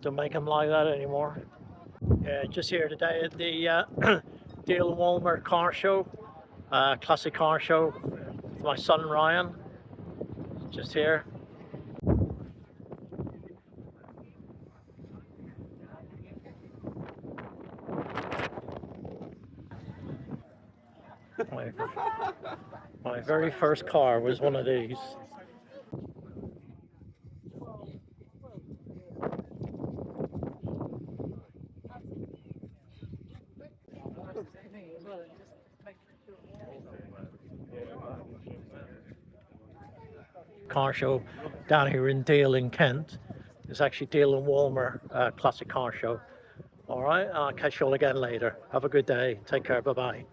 Don't make them like that anymore. Yeah, just here today at the Dale and Walmer car show, classic car show with my son Ryan. Just here. My, my very first car was one of these. Car show down here in Dale in Kent. It's actually Dale and Walmer classic car show. All right, I'll catch you all again later. Have a good day. Take care. Bye bye.